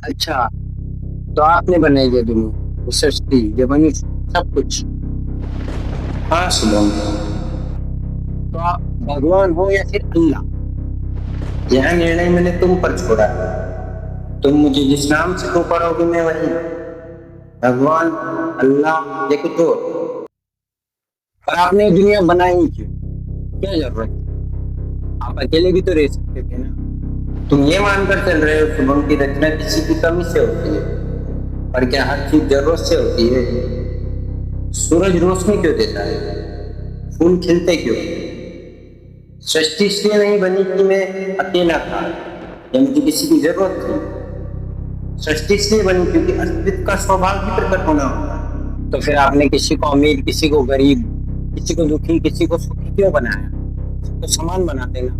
अच्छा, तो आपने बनाई ये दुनिया, ये सृष्टि, ये मनुष्य, सब कुछ। हाँ शुभम। तो आप भगवान हो या फिर अल्लाह? यह निर्णय मैंने तुम पर छोड़ा है। तुम मुझे जिस नाम से पुकारोगे मैं वही, भगवान, अल्लाह या कुछ और। और आपने ये दुनिया बनाई ही क्यों? क्या जरूरत है? आप अकेले भी तो रह सकते थे ना। तुम ये मानकर चल रहे हो शुभम की रचना किसी की कमी से होती है, पर क्या हर चीज जरूरत से होती है? सूरज रोशनी क्यों देता है? फूल खिलते क्यों? सृष्टि इसलिए नहीं बनी कि मैं अकेला था या मुझे किसी की जरूरत थी। सृष्टि इसलिए बनी क्योंकि अस्तित्व का स्वभाव ही प्रकट होना होता है। तो फिर आपने किसी को अमीर, किसी को गरीब, किसी को दुखी, किसी को सुखी क्यों बनाया? सबको समान बनाते ना।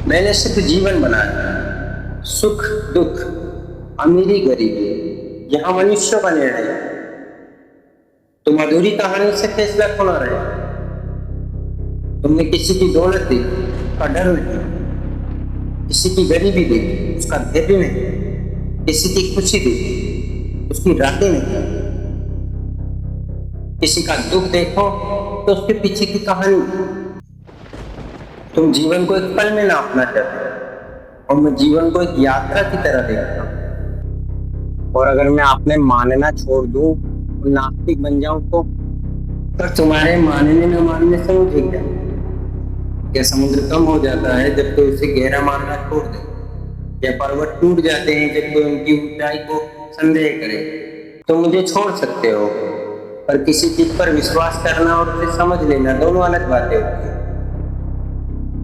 मैंने सिर्फ जीवन बनाया, सुख दुख, अमीरी गरीबी, यहाँ मनुष्यों का निर्णय है। तुम अधूरी कहानी से फैसला क्यों ना रहे? तुमने किसी की दौलत देखी, उसका डर नहीं। किसी की गरीबी देखी, उसका धैर्य नहीं। किसी की खुशी देखी, उसकी रातें नहीं। किसी का दुख देखो तो उसके पीछे की कहानी। तुम जीवन को एक पल में नापना चाहते हो और मैं जीवन को एक यात्रा की तरह देखता हूँ। और अगर मैं आपने मानना छोड़ दूं और नास्तिक बन जाऊं तो? पर तुम्हारे मानने न मानने से मुझे क्या? क्या समुद्र कम हो जाता है जब कोई उसे गहरा मानना छोड़ दे? या पर्वत टूट जाते हैं जब कोई उनकी ऊंचाई को संदेह करे? तुम मुझे छोड़ सकते हो, पर किसी चीज पर विश्वास करना और उसे समझ लेना दोनों अलग बातें होती हैं।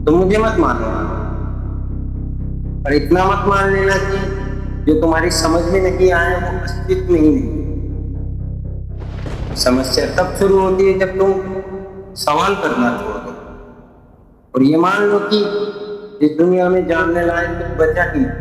तुम मुझे मत मानो, पर इतना मत मान लेना कि जो तुम्हारी समझ में नहीं आया वो अस्तित्व में ही नहीं है। समस्या तब शुरू होती है जब तुम सवाल करना छोड़ दो और ये मान लो कि इस दुनिया में जानने लायक कुछ बचा ही नहीं।